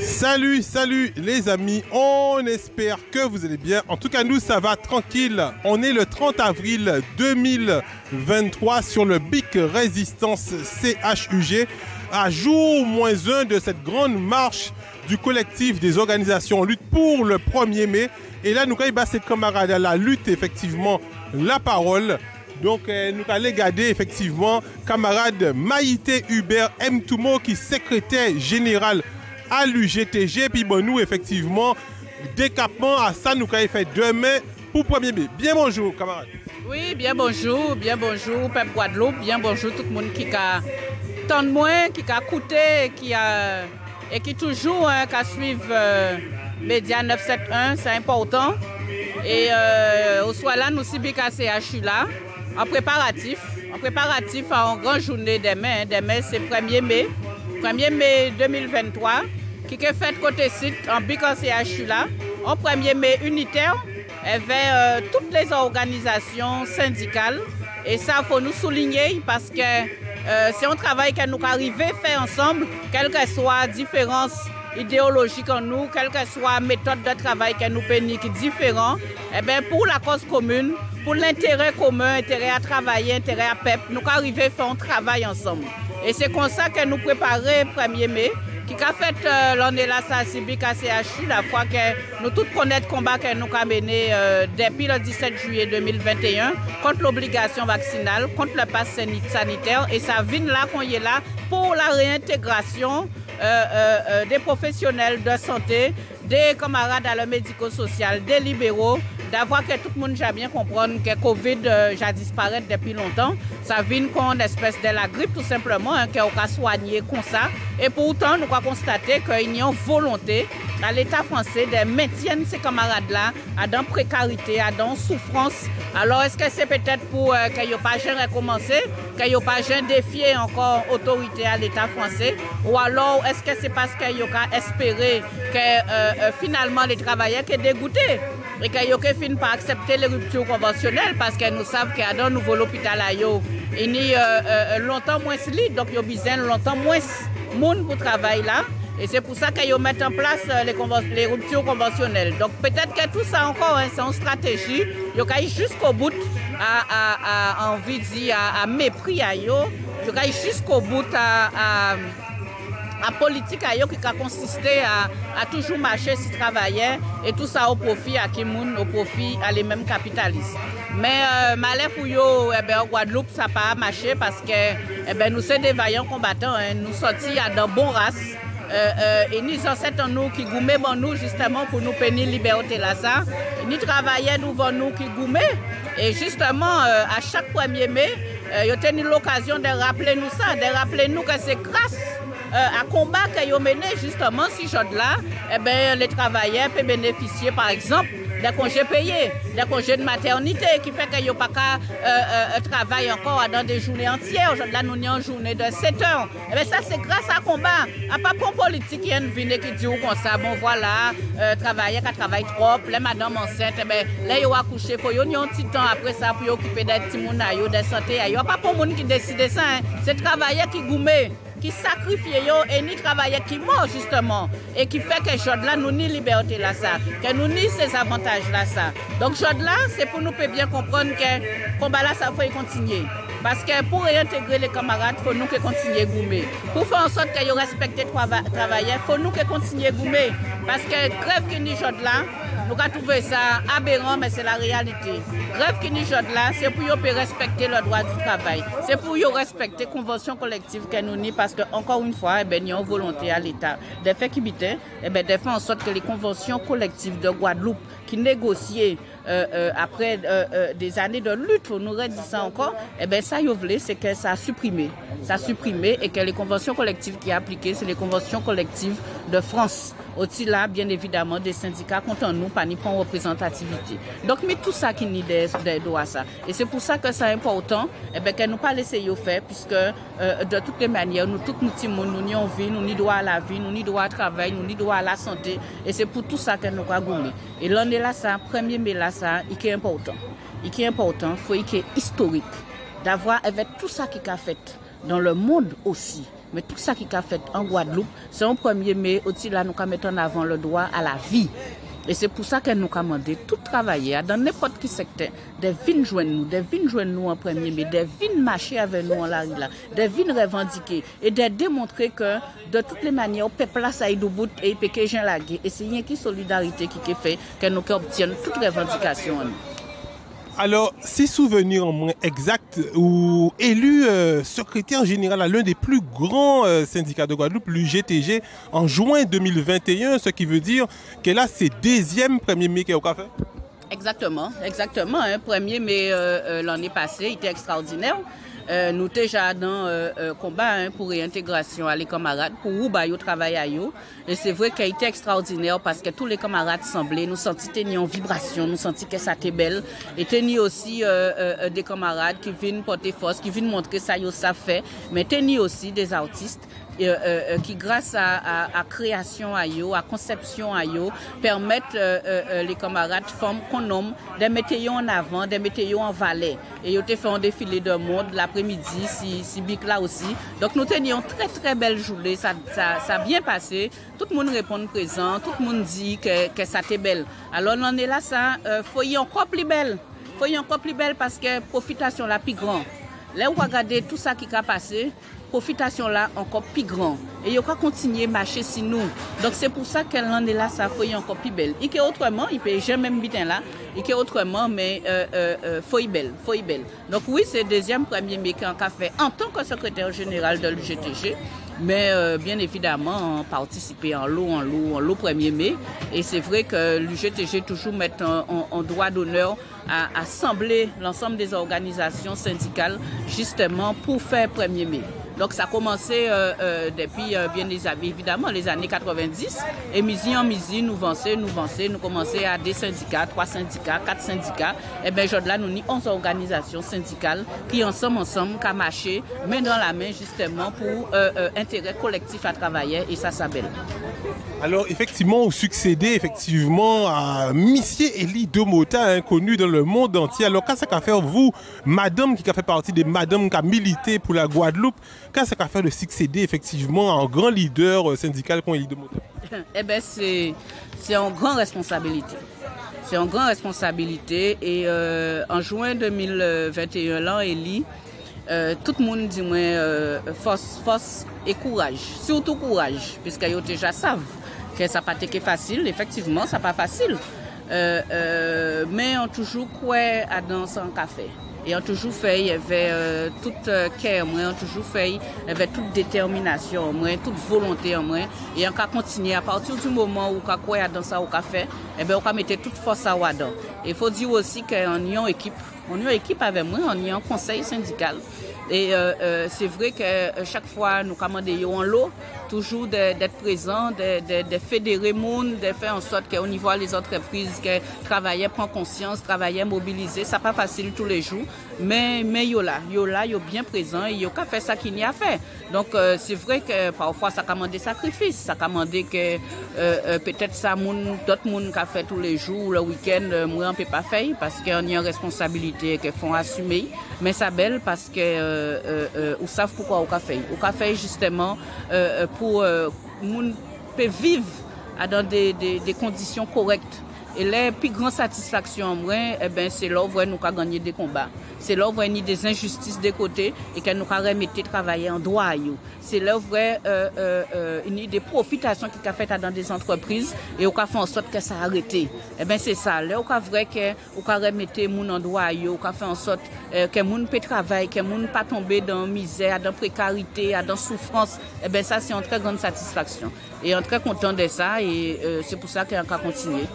Salut, salut les amis, on espère que vous allez bien. En tout cas, nous, ça va tranquille. On est le 30 avril 2023 sur le BIC Résistance CHUG, à jour -1 de cette grande marche du collectif des organisations Lutte pour le 1er mai. Et là, nous avons ces camarades à la lutte, effectivement, la parole. Donc, nous allons garder effectivement camarade Maïté Hubert M. Toumo, qui est secrétaire général à l'UGTG. Puis bon, nous, effectivement, décapement à ça, nous allons faire demain pour 1er mai. Bien bonjour, camarade. Oui, bien bonjour, peuple Guadeloupe, bien bonjour tout le monde qui a tant de moins, qui a coûté, et qui toujours qui suivre Média 971, c'est important. Et au soir là, nous sommes à CHU là, en préparatif à une grande journée demain. Demain, c'est 1er mai 2023, qui est fait côté site en BIC CHU là, en 1er mai unitaire, avec toutes les organisations syndicales. Et ça, il faut nous souligner parce que c'est un travail que nous arrivons à faire ensemble, quelle que soit la différence idéologique en nous, quelle que soit la méthode de travail que nous péniquons différents, et bien pour la cause commune, pour l'intérêt commun, intérêt à travailler, intérêt à peuple, nous arrivons à faire un travail ensemble. Et c'est comme ça que nous préparons le 1er mai, qui a fait l'année là, ça BIC CHU, la fois que nous tous connaissons le combat que nous avons mené depuis le 17 juillet 2021 contre l'obligation vaccinale, contre le pass sanitaire. Et ça vient là qu'on y est là pour la réintégration des professionnels de santé, des camarades à le médico-social, des libéraux, d'avoir que tout le monde a bien comprendre que Covid a disparu depuis longtemps. Ça vient comme une espèce de la grippe tout simplement, qu'on a soigné comme ça. Et pourtant, nous avons constaté qu'il y a une volonté à l'État français de maintenir ces camarades-là dans la précarité, dans la souffrance. Alors, est-ce que c'est peut-être pour qu'ils n'aient pas jamais recommencé, qu'ils n'aient pas jamais défié encore l'autorité à l'État français? Ou alors, est-ce que c'est parce qu'ils ont espéré que finalement les travailleurs sont dégoûtés et qu'ils ont fini par accepter les ruptures conventionnelles parce que nous savons qu'il y a dans un nouveau hôpital, il y a longtemps moins de lits, donc il y a besoin longtemps moins de monde pour travailler là. Et c'est pour ça qu'ils mettent en place les ruptures conventionnelles. Donc peut-être que tout ça encore, c'est une stratégie. Ils ont jusqu'au bout à envie de dire, à mépris à eux. Ils ont jusqu'au bout à politique qui a consisté à toujours marcher si travailler et tout ça au profit à qui moun, au profit à les mêmes capitalistes. Mais malheur pour eux, en Guadeloupe, ça n'a pas marché parce que nous sommes des vaillants combattants, nous sortis à de bonnes races. Et nous ancêtres nous qui goumaient nous justement pour nous pénir liberté là ça. Nous travaillons devant nous qui goumaient et justement à chaque 1er mai, ils ont tenu l'occasion de rappeler nous ça, de rappeler nous que c'est grâce à combat qu'ils ont mené justement si là, les travailleurs peuvent bénéficier par exemple des congés payés, des congés de maternité qui fait qu'ils n'ont pas qu'à travailler encore dans des journées entières. Aujourd'hui, nous avons une journée de 7 heures. Et bien ça, c'est grâce à combat. À pas pour politique qui vient qui dit comme ça, bon voilà, travailler, qui travaille trop, les madame enceinte, là, ils ont accouché, il faut un petit temps après ça pour occuper des petits monde, des santé. Il n'y a pas pour monde qui décide ça, c'est travailler qui gourmet, qui sacrifie et ni travailler qui mort justement et qui fait que là nous ni liberté là ça que nous ni ces avantages là ça donc là c'est pour nous bien comprendre que combat là ça faut continuer parce que pour réintégrer les camarades faut nous que continuer goumer pour faire en sorte qu'ils respectent les travailleurs faut nous que continuer goumer parce que grève qui ni là nous avons trouvé ça aberrant, mais c'est la réalité. Grève qui nous là, c'est pour respecter le droit du travail. C'est pour respecter la convention collective que nous avons, parce que, encore une fois, il y a une volonté à l'État de faire de faire en sorte que les conventions collectives de Guadeloupe qui négocient après des années de lutte, on nous redit ça encore, ça, c'est que ça a supprimé. Ça a supprimé et que les conventions collectives qui sont appliquées, c'est les conventions collectives de France. Aussi là, bien évidemment, des syndicats contre nous, pas ni pour représentativité. Donc, mais tout ça qui n'y des droits ça. Et c'est pour ça que c'est important, que nous pas laisser faire, puisque de toutes les manières, nous tous nous nous n'y envie, nous n'y droit à la vie, nous n'y droit au travail, nous n'y droit à la santé. Et c'est pour tout ça que nous avons gommé. Et l'année là, ça, 1er mai là, ça, il est important. Il est important, il faut qu'il est historique, d'avoir avec tout ça qui a fait dans le monde aussi. Mais tout ça qui a fait en Guadeloupe, c'est un 1er mai, aussi là, nous mettons en avant le droit à la vie. Et c'est pour ça que nous avons demandé tout travailler dans n'importe quel secteur, des vignes joindre nous, des vignes joindre nous en 1er mai, des vignes marcher avec nous en la rue là, des vignes revendiquer et de démontrer que de toutes les manières, le peuple là, ça y est debout et il peut que j'ai la guerre. Et c'est rien qui solidarité qui fait que nous obtiennent toutes les revendications. Alors, si souvenir en moins exact ou élu secrétaire général à l'un des plus grands syndicats de Guadeloupe, l'UGTG, en juin 2021, ce qui veut dire qu'elle a ses 2e 1er mai qu'elle a fait? Exactement. 1er mai l'année passée, il était extraordinaire. Nous déjà dans combat pour réintégration à les camarades, pour où bah, travailler à eux. Et c'est vrai qu'il a été extraordinaire parce que tous les camarades semblaient, nous sentis tenir en vibration, nous sentis que ça était belle. Et tenir aussi des camarades qui viennent porter force, qui viennent montrer ça, ça fait, mais tenir aussi des artistes. Qui grâce à création à yo, à conception à yo, permettent les camarades femmes qu'on nomme de mettre en avant, de mettre en valeur. Et ils ont fait un défilé de mode l'après-midi, si bic là aussi. Donc nous tenions très très belle journée, ça a bien passé. Tout le monde répond présent, tout le monde dit que ça était belle. Alors on est là, ça faut y encore plus belle. Faut y encore plus belle parce que profitation la plus grande. Là on va regarder tout ça qui a passé. Profitation là encore plus grand et il va continuer à marcher si nous. Donc c'est pour ça qu'elle en est là, ça faut y encore plus belle. Et que autrement, il peut jamais bien là, et que autrement mais faut y belle. Donc oui, c'est 2e 1er mai qu'on a fait en tant que secrétaire général de l'UGTG. Mais bien évidemment, participer en lot 1er mai. Et c'est vrai que l'UGTG toujours met en droit d'honneur à assembler l'ensemble des organisations syndicales justement pour faire 1er mai. Donc ça a commencé depuis bien des années, évidemment, les années 90. Et misi en misi, nous commençons à des syndicats, 3 syndicats, 4 syndicats. Et bien là, nous avons 11 organisations syndicales qui ensemble, qui marché, main dans la main justement pour intérêt collectif à travailler et ça s'appelle. Alors effectivement, vous succédez à Missier Elie Domota, connu dans le monde entier. Alors qu'est-ce qu'a fait vous, madame qui a fait partie des madames qui a milité pour la Guadeloupe, qu'est-ce qu'a fait de succéder effectivement en grand leader syndical comme Elie Domota? Eh bien c'est une grande responsabilité. C'est une grande responsabilité et en juin 2021, là, Elie, tout le monde dit force et courage, surtout courage, puisqu'ils déjà savent que ça n'a pas été facile, effectivement, ça n'a pas facile. Mais on toujours quoi à danser en café. Et on toujours fait, il y avait toute cœur, on toujours fait, il y avait toute détermination, toute volonté en moi. Et on a continué à partir du moment où on a quoi à danser au café, et bien on a mis toute force à Ouadan. Et il faut dire aussi qu'on a une équipe avec moi, on a un conseil syndical. Et c'est vrai que chaque fois nous commandons en lot, toujours d'être présent, de fédérer le monde, de faire en sorte qu'au niveau des entreprises, que travailler prend conscience, travailler mobiliser, ça n'est pas facile tous les jours, mais yo là, bien présent et yo qu'a fait ça qu'il y a fait. Donc c'est vrai que parfois ça commande des sacrifices, ça commande que peut-être ça d'autres monde qu'a fait tous les jours, le week-end, moi on peut pas faire parce qu'il y a une responsabilité qu'ils font assumer, mais ça belle parce que ou savent pourquoi au café. Au café justement pour moun peut vivre dans des conditions correctes. Et la plus grande satisfaction eh ben c'est là où nous avons gagné des combats. C'est là où nous avons des injustices de côté et que nous avons remis travailler en droit. C'est là où nous avons des profitations qui sont faites dans des entreprises et nous avons fait en sorte que ça a arrêté. Eh ben c'est ça. Là où nous avons remis les gens en droit, nous avons fait en sorte que les gens puissent travailler, que les gens ne pas tomber dans la misère, dans la précarité, dans la souffrance. Eh ben ça c'est une très grande satisfaction. Et on est très content de ça et c'est pour ça qu'on va continuer.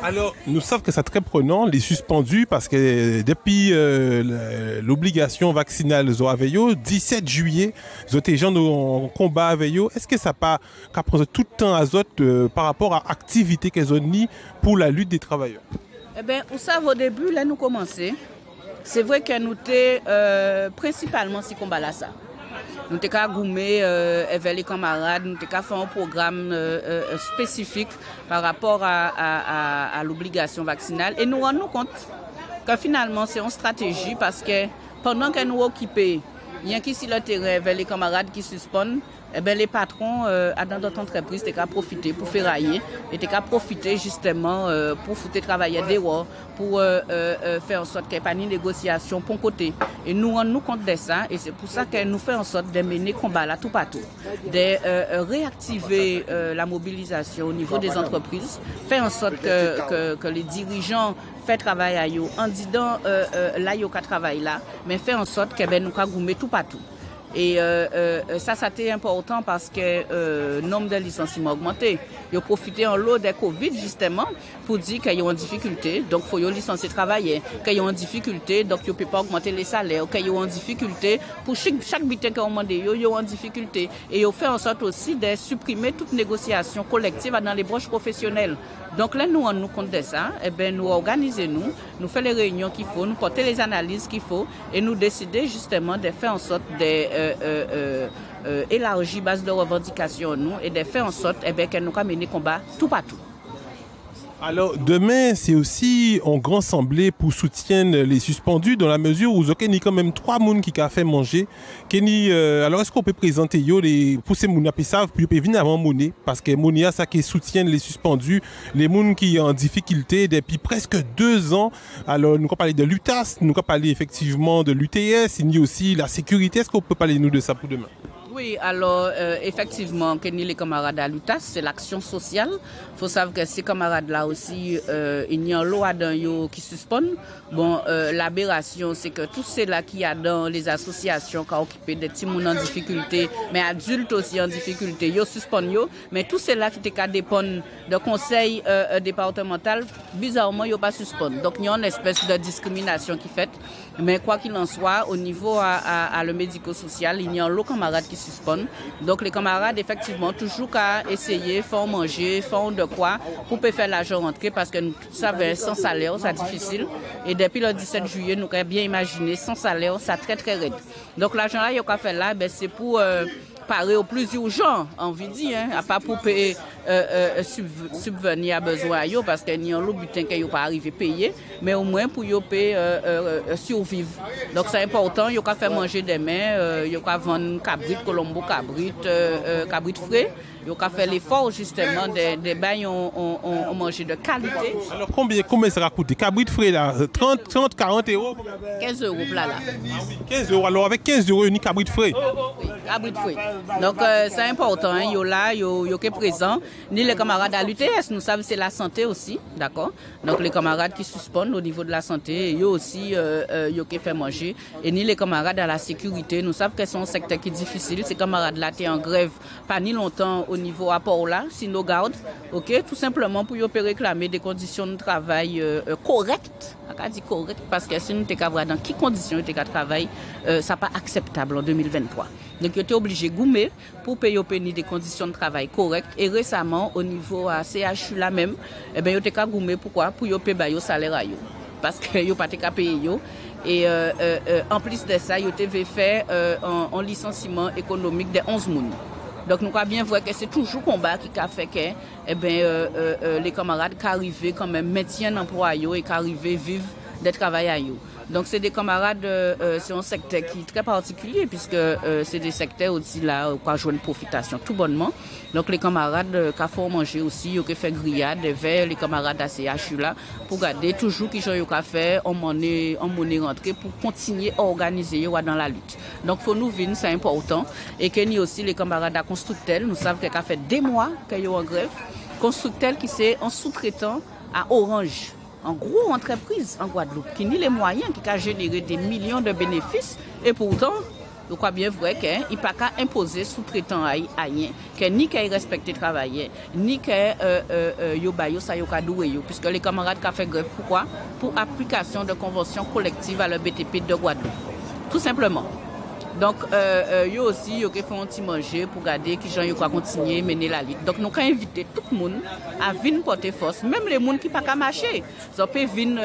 Alors, nous savons que c'est très prenant, les suspendus, parce que depuis l'obligation vaccinale, 17 juillet, vous êtes gens en combat avec eux. Est-ce que ça pas prendre tout le temps à par rapport à l'activité qu'ils ont mis pour la lutte des travailleurs? Eh bien, vous savez, au début, là, nous commençons. C'est vrai que nous étions principalement si combat là ça. Nous avons goumé avec les camarades, nous avons fait un programme spécifique par rapport à l'obligation vaccinale. Et nous rendons compte que finalement, c'est une stratégie parce que pendant que nous occupons Il y a qui sur le terrain vers les camarades qui suspendent. Eh ben, les patrons dans d'autres entreprises étaient qu'à profiter pour ferrailler, étaient qu'à profiter justement pour foutre travailler dehors, pour faire en sorte qu'il n'y ait pas de négociation pour côté. Et nous rendons compte de ça, et c'est pour ça que nous faisons en sorte de mener combat là tout partout, de réactiver la mobilisation au niveau des entreprises, faire en sorte que les dirigeants fassent travail à eux, en disant là il y a travail là, mais faire en sorte que nous goumer tout partout. Et ça c'était important parce que le nombre de licenciements a augmenté. Ils ont profité en lot de Covid justement pour dire qu'ils ont en difficulté, donc il faut licencier travailler, qu'ils ont en difficulté, donc ils ne peuvent pas augmenter les salaires, qu'ils ont en difficulté, pour chaque bulletin qu'ils ont demandé, ils ont en difficulté. Et ils ont fait en sorte aussi de supprimer toute négociation collective dans les branches professionnelles. Donc là, nous rendons compte de ça, et bien, nous organisons, nous faisons les réunions qu'il faut, nous portons les analyses qu'il faut, et nous décidons justement de faire en sorte d'élargir la base de revendication nous, et de faire en sorte que nous puissions mener combat tout partout. Alors, demain, c'est aussi un grand assemblée pour soutenir les suspendus dans la mesure où il y a quand même 3 personnes qui ont fait manger. Alors, est-ce qu'on peut présenter pour ces gens qui savent, puis ils venir avant monnaie parce que monnaie, ça qui soutient les suspendus, les gens qui sont en difficulté depuis presque 2 ans. Alors, nous allons parler de l'UTAS, nous allons parler effectivement de l'UTS, il y a aussi la sécurité. Est-ce qu'on peut parler nous de ça pour demain? Oui, alors effectivement, les camarades à l'UTAS, c'est l'action sociale. Il faut savoir que ces camarades-là aussi, il y a un lot qui suspendent. Bon, l'aberration, c'est que tous ceux-là qui sont dans les associations qui ont occupé des petits gens en difficulté, mais adultes aussi en difficulté, ils suspendent. Mais tous ceux-là qui dépendent de conseil départemental, bizarrement, ils ne pas suspendent. Donc, il y a une espèce de discrimination qui est faite. Mais quoi qu'il en soit, au niveau à le médico-social, il y a un lot de camarades qui suspendent. Donc les camarades, effectivement, toujours qu'à essayer, font manger, font de quoi pour faire l'argent rentrer parce que nous savons, sans salaire, c'est difficile. Et depuis le 17 juillet, nous avons bien imaginé, sans salaire, c'est très très raide. Donc l'argent là, il y a fait là, c'est pour parer au plus urgent, envie de dire, à pas pour payer, subvenir à besoin parce qu'il y a un lot de butin qui n'est pas arrivé à payer, mais au moins pour payer survivre. Donc c'est important, il y a faire manger des mains, il y a vendre cabrit, colombo cabrit, cabrit frais. Il a fait l'effort justement des bains on manger de qualité. Alors combien ça va coûter? Cabrit frais là, 30, 40 euros? 15 euros plat là. 15 euros, alors avec 15 euros, unique cabrit frais? Oui, cabrit frais. Donc c'est important, il y a là, il y a présent. Ni les camarades à l'UTS, nous savons c'est la santé aussi, d'accord? Donc les camarades qui suspendent au niveau de la santé, il y a aussi qui fait manger. Et ni les camarades à la sécurité, nous savons que c'est un secteur qui est difficile. Ces camarades-là étaient en grève pas ni longtemps au niveau apport là, si nos gardes, ok, tout simplement pour réclamer des conditions de travail correctes. On dit correct parce que si nous sommes dans quelles conditions nous travail, ça n'est pas acceptable en 2023. Donc, ils étaient obligés de gommer pour payer des conditions de travail correctes. Et récemment, au niveau à CHU là même, ils étaient gommés pourquoi? Pour payer le salaire. Parce qu'ils n'ont pas payé. Et en plus de ça, ils ont fait un licenciement économique de 11 personnes. Donc nous avons bien vu que c'est toujours le combat qui a fait que les camarades qui arrivent quand même maintiennent l'emploi et qui arrivent vivre de travail. Donc c'est des camarades, c'est un secteur qui est très particulier puisque c'est des secteurs aussi là où on joue une profitation tout bonnement. Donc les camarades qui font manger aussi, qui fait grillade vers les camarades à CHU là pour garder toujours qui ont fait en monnaie rentrée pour continuer à organiser dans la lutte. Donc faut nous venir, c'est important et que nous aussi les camarades à Constructel, nous savons qu'il a fait des mois qu'ils sont en grève. Constructel qui c'est un sous-traitant à Orange. En gros entreprise en Guadeloupe qui n'a les moyens, qui a généré des millions de bénéfices et pourtant, je crois bien vrai qu'il n'y a pas qu'à imposer sous-traitant à rien, ni qu'à respecter le travail, ni qu'à puisque les camarades qui ont fait grève, pourquoi? Pour application de convention collective à la BTP de Guadeloupe. Tout simplement. Donc, il y a aussi qui font un petit manger pour garder qui gens vont continuer à mener la lutte. Donc, nous avons invité tout le monde à venir porter force, même les gens qui ne peuvent pas marcher. Ils peuvent venir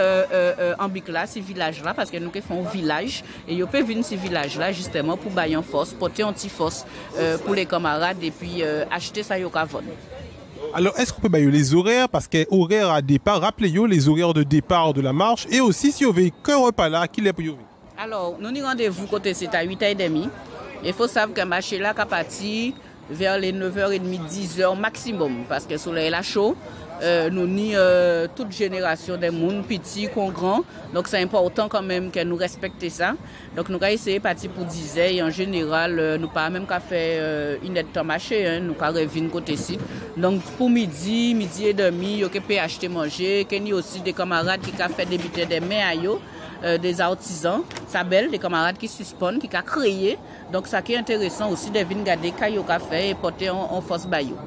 en Bicla, ce village-là, parce que nous faisons un village. Et ils peuvent venir ce village-là justement pour bailler en force, porter un petit force pour les camarades et puis acheter ça au cavone. Alors, est-ce qu'on peut bailler les horaires? Parce que horaires à départ, rappelez-vous les horaires de départ de la marche. Et aussi, si vous avez qu'un repas là, qu'il est pour vous? Alors, nous avons rendez-vous côté c'est à 8h30. Il faut savoir que le marché là est parti vers les 9h30, 10h maximum. Parce que le soleil est chaud. Nous avons toute génération de monde, petits comme grands. Donc c'est important quand même que nous respections ça. Donc nous avons essayé de partir pour 10 heures. Et en général, nous pas même qu'à faire une aide de marché. Nous avons revenir côté ici. Donc pour midi et demi, nous avons acheter manger. Il y a aussi des camarades qui ont fait débuter des mains à eux. Des artisans, ça belle, des camarades qui suspendent, qui ont créé. Donc ça qui est intéressant aussi de venir regarder ce qu'ils ont fait et porter en force baillot.